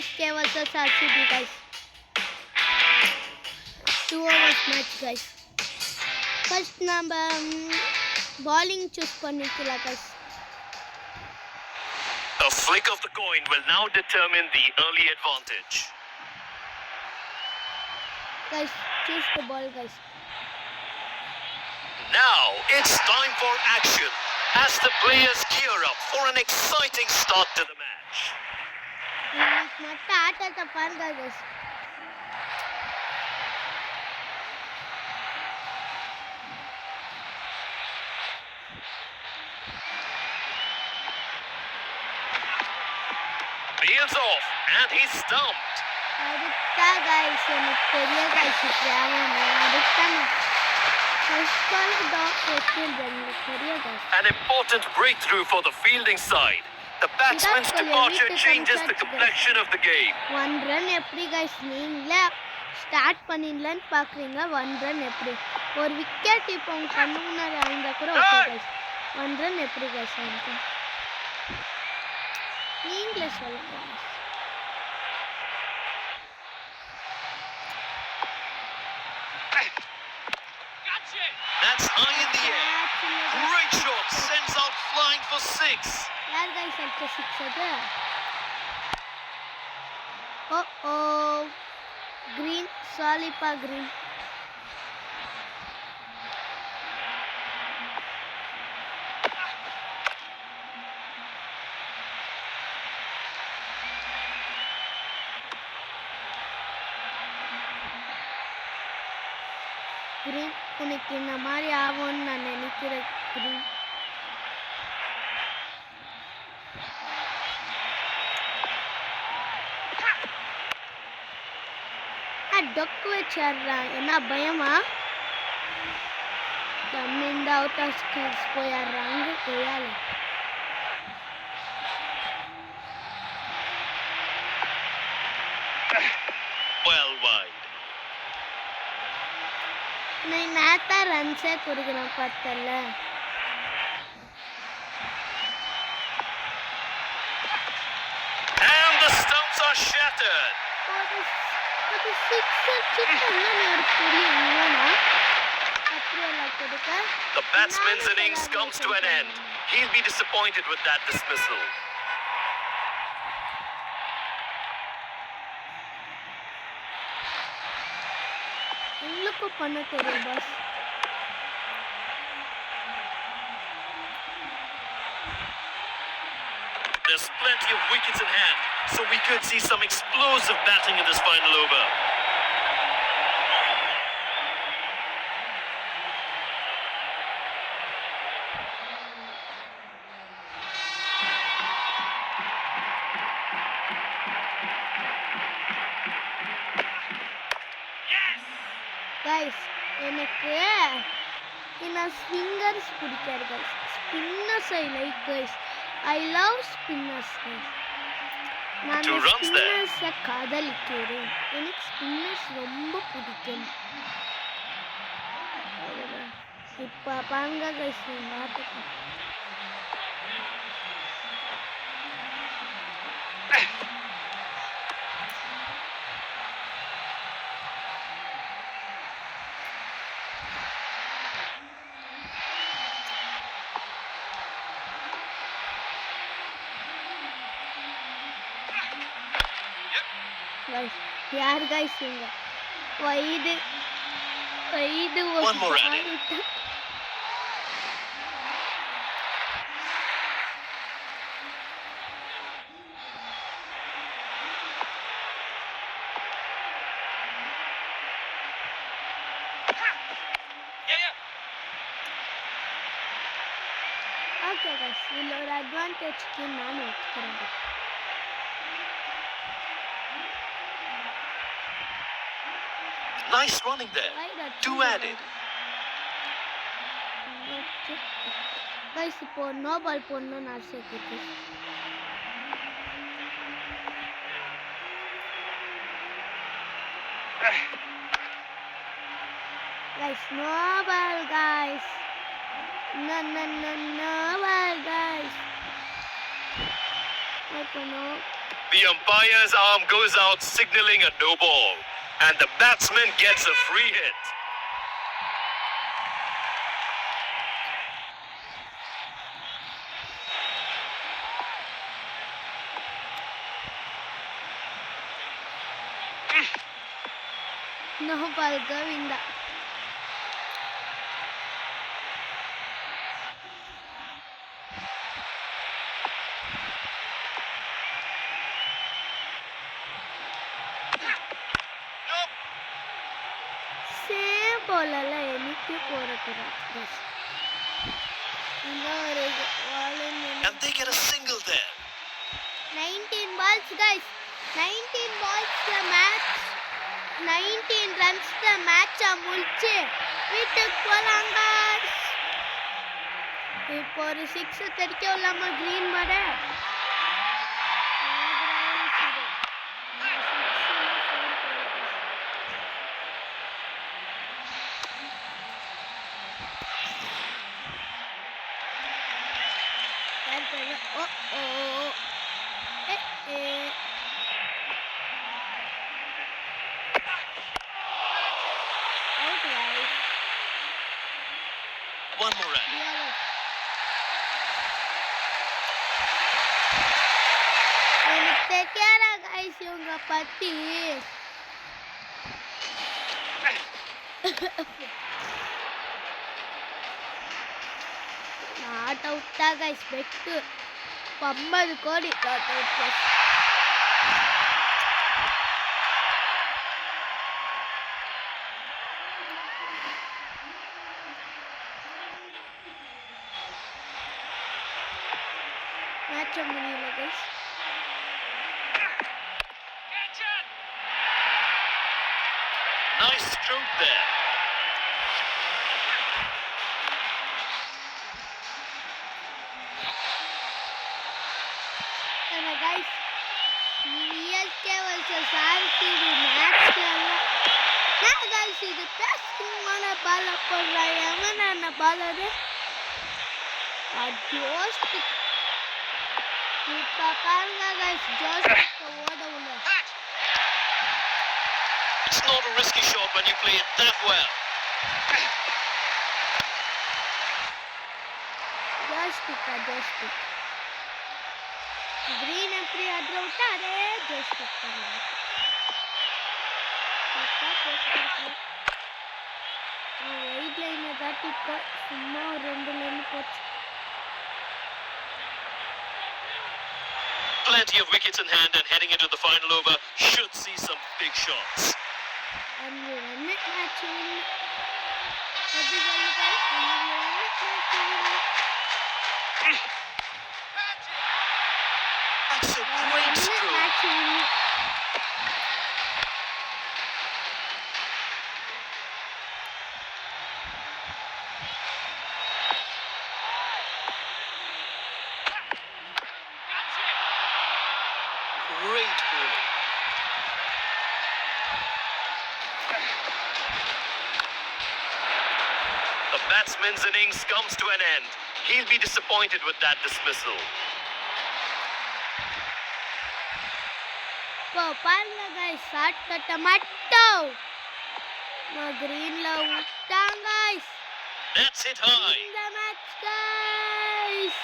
CSK versus RCB guys. 2 hours match guys. First நம்ம bowling choose பண்ணிக்கலாம் guys. A flick of the coin will now determine the early advantage. Guys, choose the ball guys. Now it's time for action as the players gear up for an exciting start to the match. மட்ட ஆட்டத்தை பாருங்க guys. Peels off and he's stumped. அடுத்தா guys எனக்கு பெரிய guys தேவைன்னு அடுத்தானே first ball dot வெச்சிருந்தேன் பெரிய guys. An important breakthrough for the fielding side. The batsman's departure changes the complexion of the game. 1 run எப்படி guys நீங்களே ஸ்டார்ட் பண்ணிடலான்னு பார்க்குறீங்க 1 run எப்படி ஒரு விக்கெட் இப்போ உங்க கண்ணு முன்னாடி ஆயிருந்தா கூட ஓகே guys 1 run எப்படி guys ஆயிருக்கு நீங்களே சொல்லுங்க That's high in the air. Great shot, sends out flying for 6. யார் guys அடுத்த 6 அது ஓ green Salipa green green உனக்கு இந்த மாதிரி ஆகும்னு நான் நினைக்கிறேன் green டொக்கு வச்சிடுறான் என்ன பயமா தம்மிண்ட அவுட் ஆஃப் ஸ்கில்ஸ் போயிடுறாங்க கொய்யால Well wide. நான் நேத்தா ரன்ஸே கொடுக்குறேன் பார்த்தல And the stumps are shattered. அது சிக்ஸர் சிக்கன் ஒரு பெரிய இவனா அப்படியெல்லாம் கொடுக்க The batsman's innings comes to an end. He'll be disappointed with that dismissal. உங்களுக்கு பண்ண தெரியும் pass There's plenty of wickets in hand, so we could see some explosive batting in this final over. Guys எனக்கு என்ன swingers பிடிக்காது guys spinners I like guys I love spinners guys நான் ஸ்பின்னர்ஸை காதலிக்கிறேன் எனக்கு spinners ரொம்ப பிடிக்கும் இப்போ பாருங்க கைஸ் நாட்டுக்கு யார் guys இங்க wide One more added. Okay guys இதுல ஒரு அட்வான்டேஜ்க்கு நான் எடுத்துக்கிறேன் Nice running there. 2 added. guys இப்போ நோ பால் போடணும்னு ஆசை இருக்கு guys no ball guys no ball guys open up The umpire's arm goes out, signaling a no ball. And the batsman gets a free hit. No ball Govinda. Same ball alla enikku porakura. Innoru ball And they get a single there. 19 balls guys. 19 balls the match. 19 runs the match முடிச்சு வீட்டுக்கு போலாம் guys. இப்போ ஒரு 6 தெரிக்க உள்ளாம green மாட. One more run. எனக்கு தெரியாத guys இவங்க பத்தி. நாட் அவுட் தான் guys பெட்டு 50 கோடி நாட் அவுட். மேட்ச் முடியல guys. Nice stroke there. And guys, CSK versus RCB match na guys இது பேசிங்கான பால் போடுறா எவனான பால் அது ஜோஸ்டிக். இப்போ பாருங்க guys ஜோஸ்டிக் ஓட உள்ள. It's not a risky shot when you play it that well. ஜோஸ்டிக் green எப்படி அட்ற விட்டாரே ஜோஸ்டிக் பண்ணுங்க. ஒயிட் லைனை தாட்டிக்கோ சும்மா ஒரு 2 லைன் போச்சு. Plenty of wickets in hand and heading into the final over should see some big shots. And we run it match win. What is all guys? And we run it match win. That's a great stroke. Match win. Great bowling. The batsman's innings comes to an end. He'll be disappointed with that dismissal. இப்போ பாருங்க guys shot கட்ட மட்டும் நான் greenல விட்டாங்க guys. That's hit high. இந்த match guys.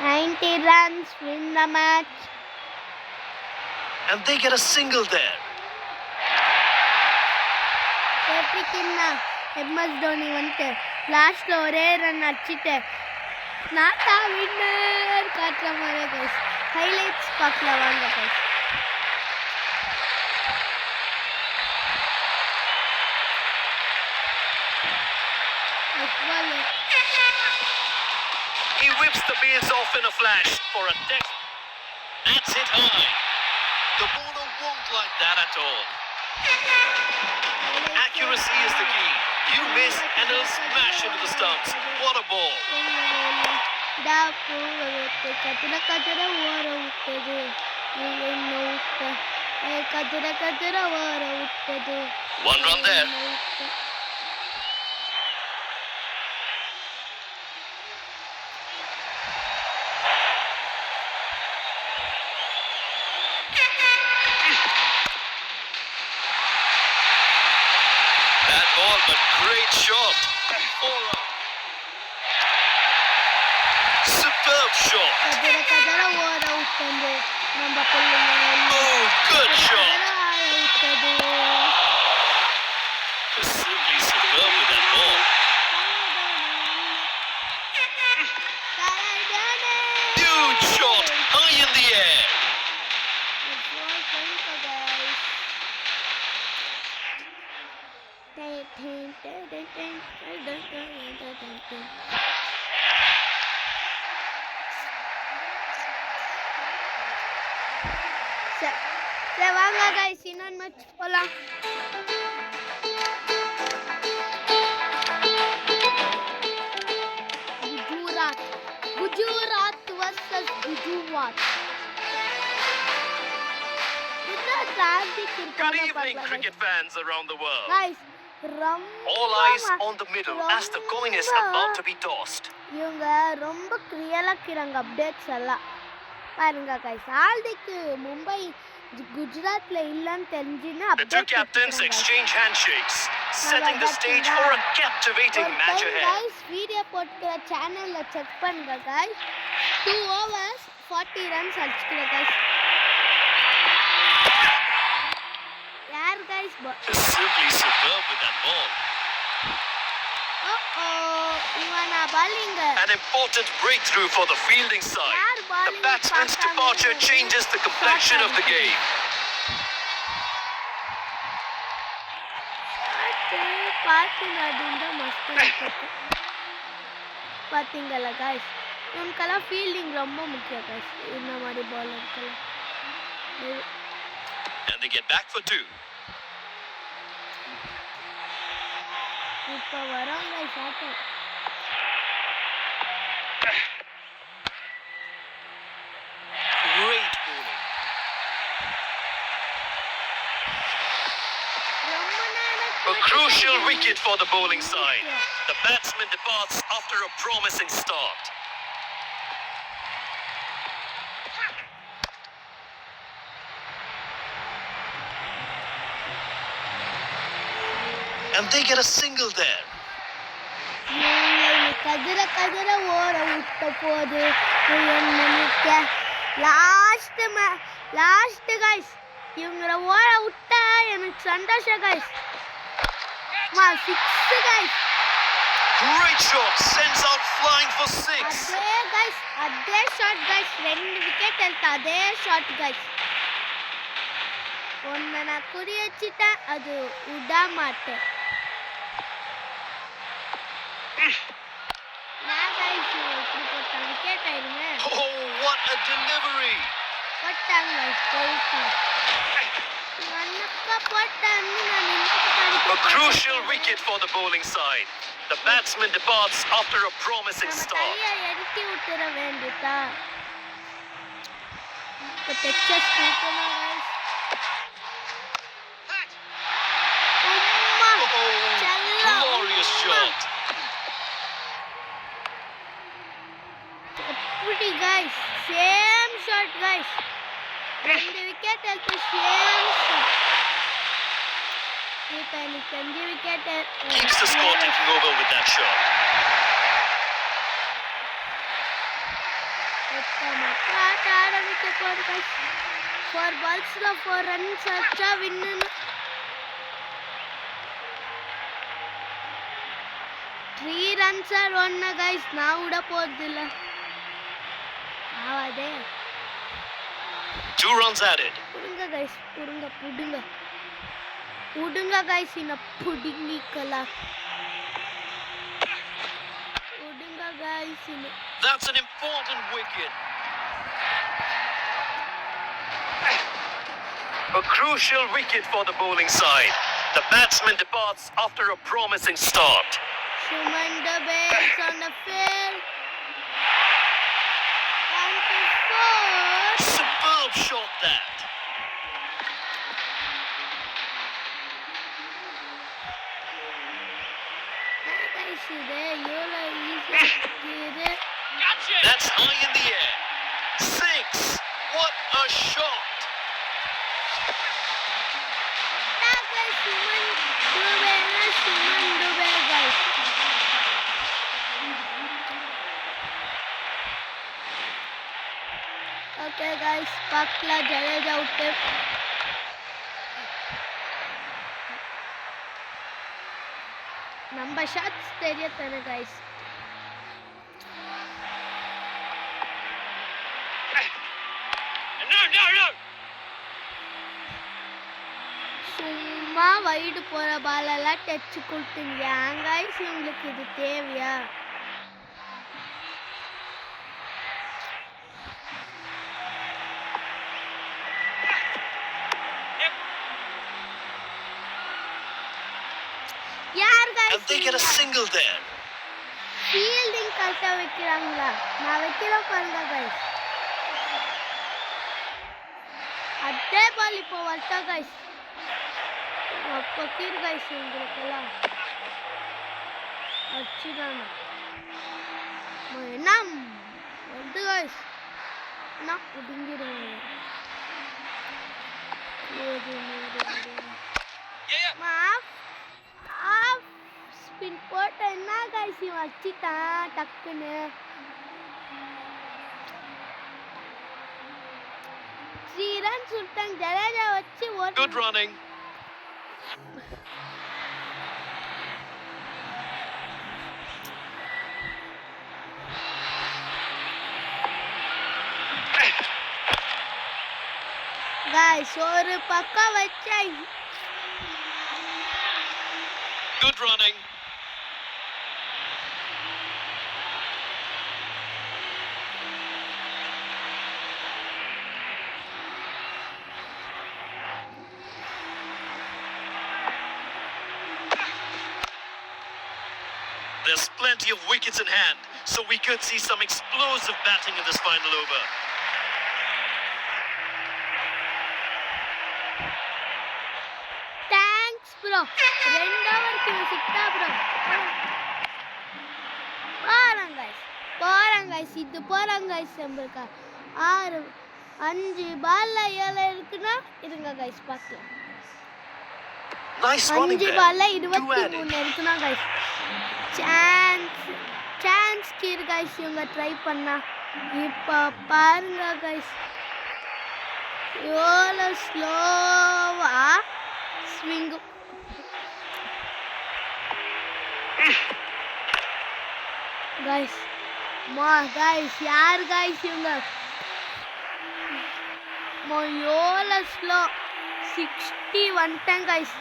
90 runs win the match. And they get a single there. எப்படின்னா MS Dhoni வந்துட்டு லாஸ்ட்ல ஒரே ரன் அடிச்சுட்டு நான் தான் வின்னர் காட்டுற மாதிரி கைஸ். ஹைலைட்ஸ் பார்க்கலாம் வாங்க guys. He whips the base off in a flash for a deck. That's hit high. The bowler won't like that at all. Accuracy is the key. You miss and it'll smash into the stumps. What a ball. டாப்பு கதிர கதிர ஓர விட்டது என்ன விட்ட கதிர கதிர ஓர விட்டது. One run there. shot. Four-up. Superb shot. ಕದರ ಓರ ಉತ್ತಂದು ನಮ್ಮ ಪುಲ್ಲಿನ Oh, good shot. ಉತ್ತದು Simply superb with that ball. Huge shot. High in the air. Se வாங்க guys, இன்னொரு மேட்ச் போலாம். Gujarat vs Gujarat. Good evening, cricket fans around the world. Guys, All eyes on the middle as the coin is about to be tossed. இவங்க ரொம்ப கிரியலாக்கிறாங்க updates எல்லாம் பாருங்க guys. ஹார்திக்கு Mumbai குஜராத்ல இல்லன்னு தெரிஞ்சுன்னா The two captains exchange handshakes, setting the stage for a captivating match ahead. Guys video போட்டுக்கிற சேனல்ல check பண்ணுங்க கைஸ். 2 overs 40 runs அடிச்சுக்கிற கைஸ். யார் guys? Simply superb with that ball. இவனா bowling. An important breakthrough for the fielding side. The batsman's departure changes the complexion of the game. பாத்தீங்கன்னா must இருக்கு. பாத்தீங்களா guys? நமக்கெல்லாம் ஃபீல்டிங் ரொம்ப முக்கியம் கைஸ். இந்த மாதிரி பாலர்க்கெல்லாம். And they get back for 2. இப்போ வராங்க shot. Great bowling. A crucial wicket for the bowling side. The batsman departs after a promising start. And they get a single there. கதிர ஓட விட்ட போது நினைக்க லாஸ்ட் கைஸ். இவங்களை ஓட விட்டா எனக்கு சந்தோஷம் guys. 6 guys. Great shot, sends out flying for 6. அதே கைஸ், அதே ஷாட் கைஸ். 2 விக்கெட் எடுத்த அதே ஷாட் கைஸ். ஒன்னு நான் குறி வச்சுட்டேன், அது விட மாட்டேன். நான் கைஸ் இப்படி போட்டாங்க விக்கெட் ஆயிருமே. Oh, what a delivery! போட்டாங்க கைஸ், போயிட்டாங்க. அண்ணப்பா போட்டாங்க. நான் A crucial wicket for the bowling side. The batsman departs after a promising start. கையை எடுத்து விட்டுற வேண்டியதா. இப்போ டெக்சஸ் கொடுக்கணும் கைஸ். Glorious shot. எப்படி guys? Same shot guys. 2 wicket எடுத்து சேம் ஷாட். இப்போ எனக்கு 5 wicket. Keeps the score taking over with that shot. இப்போ மட்டும் ஆட்ட ஆரம்பிக்க போகுது கைஸ். 4 balls-ல 4 runs அடிச்சா வின்னு. 3 runs ஆர் 1 கைஸ். நான் விட போறதில்ல. ஆவாதே. 2 runs added. புடுங்க கைஸ், புடுங்க கைஸ். இன்ன புடிங்கிக்கலாம். புடுங்க கைஸ் இன்ன. That's an important wicket. A crucial wicket for the bowling side. The batsman departs after a promising start. Shuman Dube is on the field. And to 4. Superb shot that. That's high in the air. 6. What a shot. Shuman Dube guys. Okay guys, பார்க்கலாம். Jadeja out. நம்ம shots தெரிய தானே guys. சும்மா wide போகிற பாலெல்லாம் Dutch கொடுத்துங்க. ஏன் guys உங்களுக்கு இது தேவையா? யார் And they get a guys single there. Fielding கரெக்டாக வைக்கிறாங்களா? நான் வைக்கிறேன் பாருங்க கைஸ். அதே பால் இப்போ வரட்டா கைஸ். அப்போ கீழ் கைஸ் உங்களுக்கெல்லாம் வச்சுதானா என்ன வந்து கைஸ் என்ன பிடுங்கிடுவாங்க. ஸ்பின் போட்ட என்ன கைஸ் வச்சுட்டான் டக்குன்னு. 3 ரன்ஸ் விட்டாங்க. ஜடேஜா வச்சு Good running. கைஸ் ஒரு பக்கம் வச்சா Good running. There's plenty of wickets in hand, so we could see some explosive batting in this final over. Thanks bro. 2 ஓவருக்கு சிக்ஸா ப்ரோ. போறாங்க கைஸ் இது போறாங்க கைஸ். நம்மளுக்கு 5 பால்ல 7 இருக்குன்னா இருங்க கைஸ் பார்க்கலாம். Nice running 5 there. பால்ல Two 23 added. இருக்குன்னா கைஸ் சான்ஸ் கீர் கைஸ் இவங்க ட்ரை பண்ணா. இப்போ பாருங்க கைஸ் எவ்வளோ ஸ்லோவா ஸ்விங். கைஸ் கைஸ் யார் கைஸ் இவங்க எவ்வளோ ஸ்லோ 60 வந்துட்டேன் கைஸ்.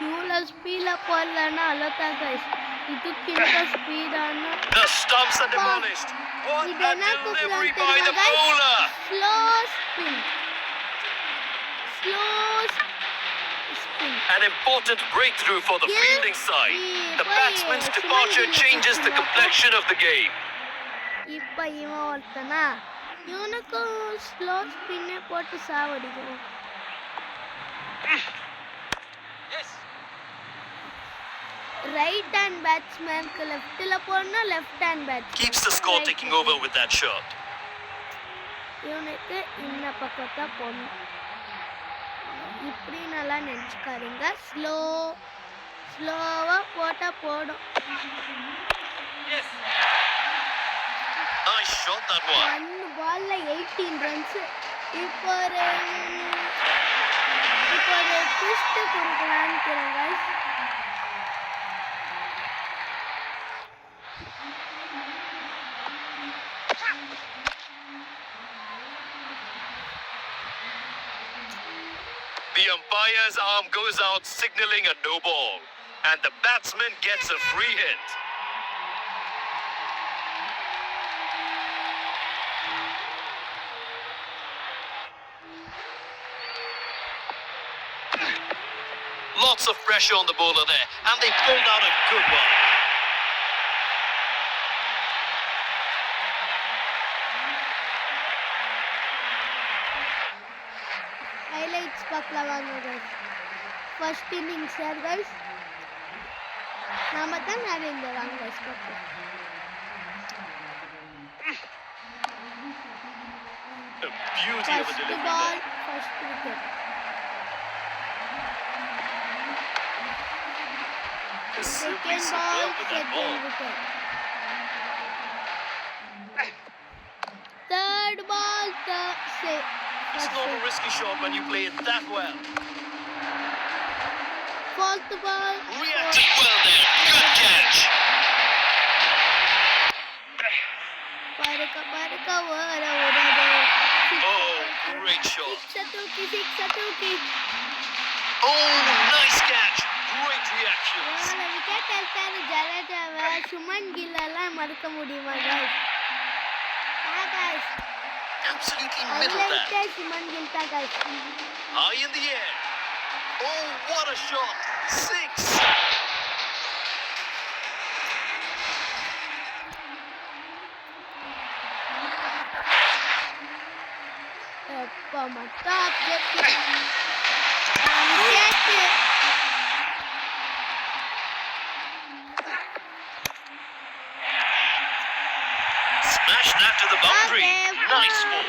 இவ்வளோ ஸ்பீடில் போடலன்னா அவ்வளோதான் கைஸ். இதுக்கு இந்த ஸ்பீடான The stumps are demolished. What இது a என்ன delivery கூப்பிடுறாங்க by the தெரியுமா guys? bowler. Slow spin. An important breakthrough for the fielding side. The batsman's departure changes the complexion of the game. இப்போ இவன் ஒருத்தனா இவனுக்கும் ஸ்லோ ஸ்பின்னே போட்டு சாவடிக்கும். ரைட் ஹேண்ட் பேட்ஸ்மேனுக்கு லெஃப்ட்டில் போடணும், left hand batsman Keeps the score ticking over with that shot. இவனுக்கு இந்த பக்கத்தை போடணும். இப்படி நல்லா நினச்சிக்காதீங்க. ஸ்லோவாக போட்டால் போடும். Nice shot that one. 1 பால்ல 18 ரன்ஸ். இப்போ ஒரு ட்விஸ்ட் கொடுக்கலான்னு இருக்கிறேன். The umpire's arm goes out, signaling a no ball, and the batsman gets a free hit. Lots of pressure on the bowler there, and they pulled out a good one. Highlights பார்க்கலாம் வாங்க guys. First innings யார் guys? நாம தான் நிறைய வாங்க guys பார்க்கலாம். A beauty of a first delivery ball there. First wicket. Simply second superb ball with that ball. Second wicket. Third ball It's not a risky shot when you play it that well. Fourth ball. Reacted well there. Good catch. Parka, Oh, great shot. six Satuki. Oh, nice catch. Great reactions. Wicket எடுத்தாரு ஜடேஜாவை Suman kill எல்லாம் மறுக்க முடியுமா guys? guys. Absolutely middle there. Shubman Gill தான் guys. High in the air. Oh, what a shot. 6. எப்போ மட்டும் update Smash that to the boundary. Okay, Nice fine. ball.